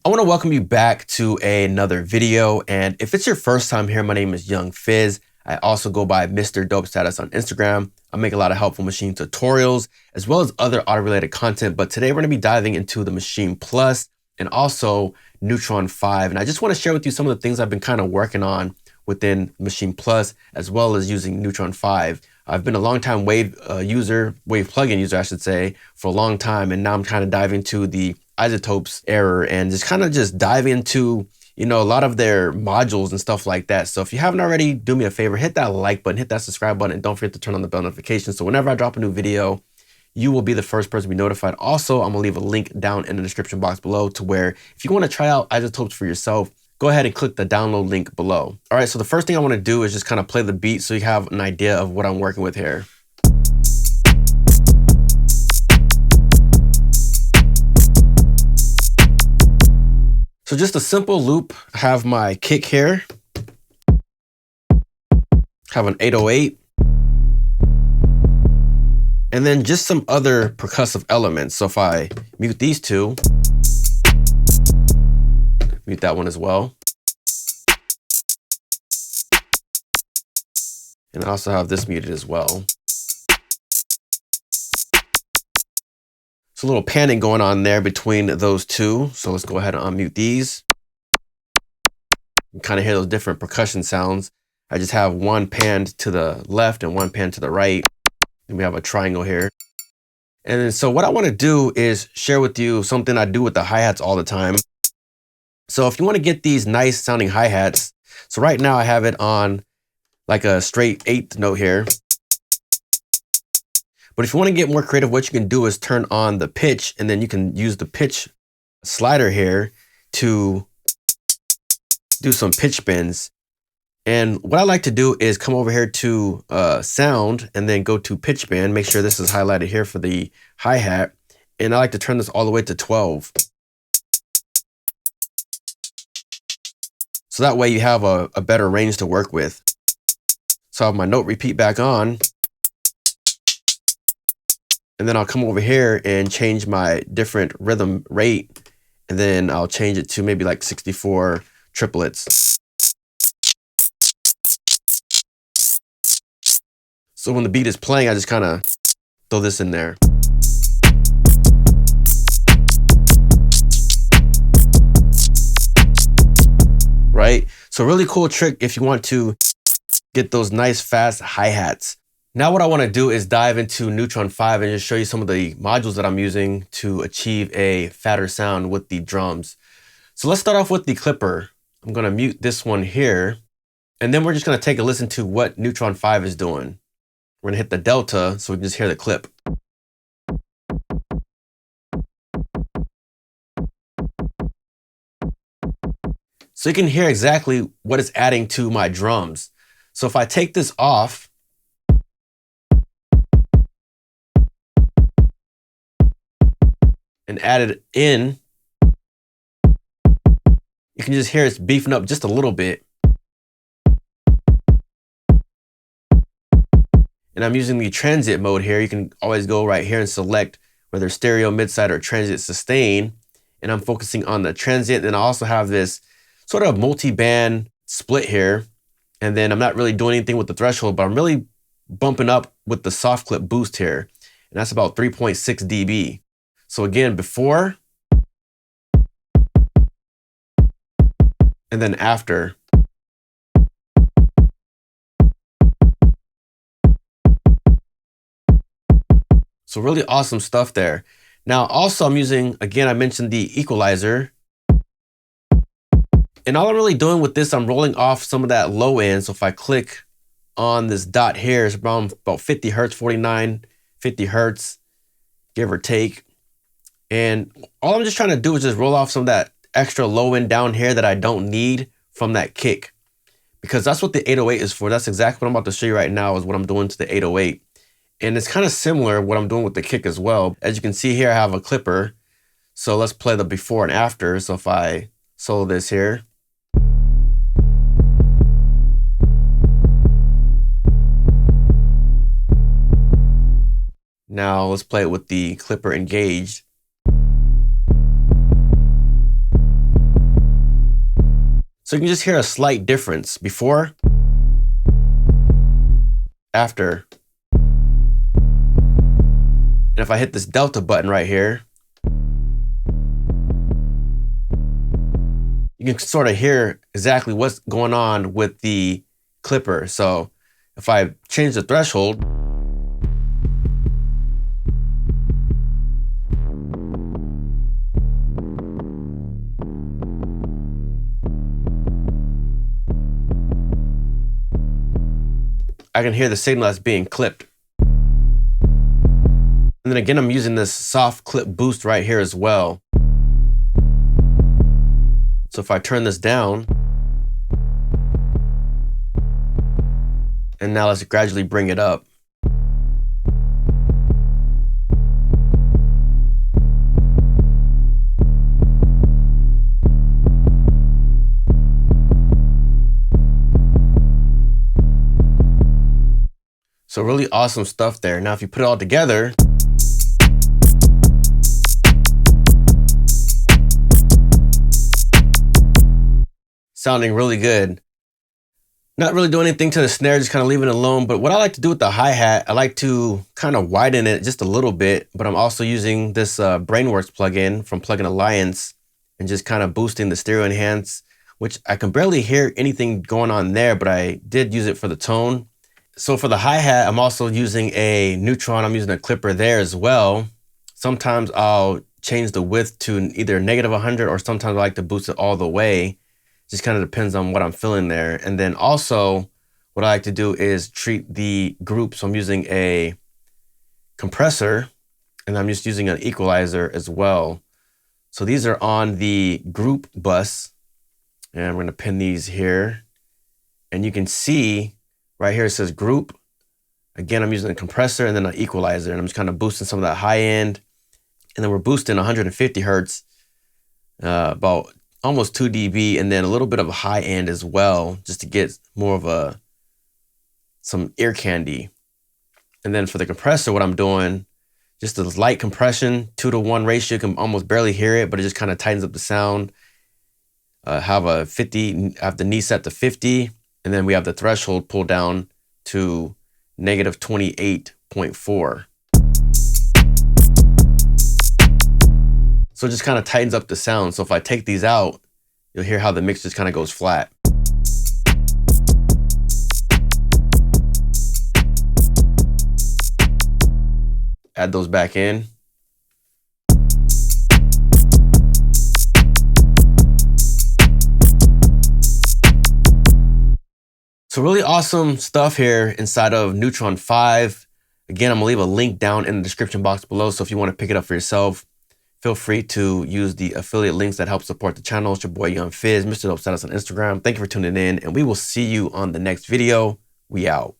I want to welcome you back to another video, and if it's your first time here, my name is Young Fizz. I also go by Mr. Dope Status on Instagram. I make a lot of helpful machine tutorials as well as other auto-related content, but today we're going to be diving into the Maschine Plus and also Neutron 5, and I just want to share with you some of the things I've been kind of working on within Maschine Plus as well as using Neutron 5. I've been a long time Wave plugin user, I should say, for a long time, and now I'm kind of diving into the isotopes error and just dive into, a lot of their modules and stuff like that. So if you haven't already, do me a favor, hit that like button, hit that subscribe button, and don't forget to turn on the bell notification. So whenever I drop a new video, you will be the first person to be notified. Also, I'm gonna leave a link down in the description box below to where if you want to try out isotopes for yourself, go ahead and click the download link below. All right, so the first thing I want to do is just kind of play the beat so you have an idea of what I'm working with here. So just a simple loop. I have my kick here, have an 808, and then just some other percussive elements. So if I mute these two, mute that one as well. And I also have this muted as well. It's a little panning going on there between those two. So let's go ahead and unmute these. You kind of hear those different percussion sounds. I just have one panned to the left and one panned to the right. And we have a triangle here. And then, so what I want to do is share with you something I do with the hi-hats all the time. So if you want to get these nice sounding hi-hats, so right now I have it on like a straight 8th note here. But if you want to get more creative, what you can do is turn on the pitch, and then you can use the pitch slider here to do some pitch bends. And what I like to do is come over here to sound and then go to pitch bend. Make sure this is highlighted here for the hi-hat. And I like to turn this all the way to 12. So that way you have a better range to work with. So I have my note repeat back on. And then I'll come over here and change my different rhythm rate. And then I'll change it to maybe like 64 triplets. So when the beat is playing, I just kind of throw this in there. Right? So really cool trick if you want to get those nice fast hi-hats. Now what I want to do is dive into Neutron 5 and just show you some of the modules that I'm using to achieve a fatter sound with the drums. So let's start off with the clipper. I'm going to mute this one here, and then we're just going to take a listen to what Neutron 5 is doing. We're going to hit the delta so we can just hear the clip. So you can hear exactly what it's adding to my drums. So if I take this off, and add it in, you can just hear it's beefing up just a little bit. And I'm using the transient mode here. You can always go right here and select whether stereo, mid-side, or transient sustain. And I'm focusing on the transient. And I also have this sort of multi-band split here. And then I'm not really doing anything with the threshold, but I'm really bumping up with the soft clip boost here. And that's about 3.6 dB. So again, before and then after. So really awesome stuff there. Now also I'm using, again, I mentioned the equalizer. And all I'm really doing with this, I'm rolling off some of that low end. So if I click on this dot here, it's around about 50 hertz, 49, 50 hertz, give or take. And all I'm just trying to do is just roll off some of that extra low end down here that I don't need from that kick. Because that's what the 808 is for. That's exactly what I'm about to show you right now is what I'm doing to the 808. And it's kind of similar what I'm doing with the kick as well. As you can see here, I have a clipper. So let's play the before and after. So if I solo this here. Now let's play it with the clipper engaged. So you can just hear a slight difference before, after. And if I hit this delta button right here, you can sort of hear exactly what's going on with the clipper. So if I change the threshold, I can hear the signal that's being clipped. And then again, I'm using this soft clip boost right here as well. So if I turn this down, and now let's gradually bring it up. So really awesome stuff there. Now, if you put it all together, sounding really good. Not really doing anything to the snare, just kind of leaving it alone. But what I like to do with the hi-hat, I like to kind of widen it just a little bit, but I'm also using this Brainworks plugin from Plugin Alliance and just kind of boosting the stereo enhance, which I can barely hear anything going on there, but I did use it for the tone. So for the hi-hat, I'm also using a Neutron. I'm using a clipper there as well. Sometimes I'll change the width to either -100 or sometimes I like to boost it all the way. Just kind of depends on what I'm feeling there. And then also what I like to do is treat the group. So I'm using a compressor and I'm just using an equalizer as well. So these are on the group bus and I'm going to pin these here. And you can see right here it says group. Again, I'm using a compressor and then an equalizer, and I'm just kind of boosting some of that high end. And then we're boosting 150 hertz, about almost 2 dB, and then a little bit of a high end as well, just to get more of some ear candy. And then for the compressor, what I'm doing, just a light compression, 2-to-1 ratio. You can almost barely hear it, but it just kind of tightens up the sound. Have the knee set to 50. And then we have the threshold pulled down to -28.4. So it just kind of tightens up the sound. So if I take these out, you'll hear how the mix just kind of goes flat. Add those back in. So really awesome stuff here inside of Neutron 5. Again, I'm gonna leave a link down in the description box below. So if you want to pick it up for yourself, feel free to use the affiliate links that help support the channel. It's your boy Young Fizz, Mr. Dope Status on Instagram. Thank you for tuning in, and we will see you on the next video. We out.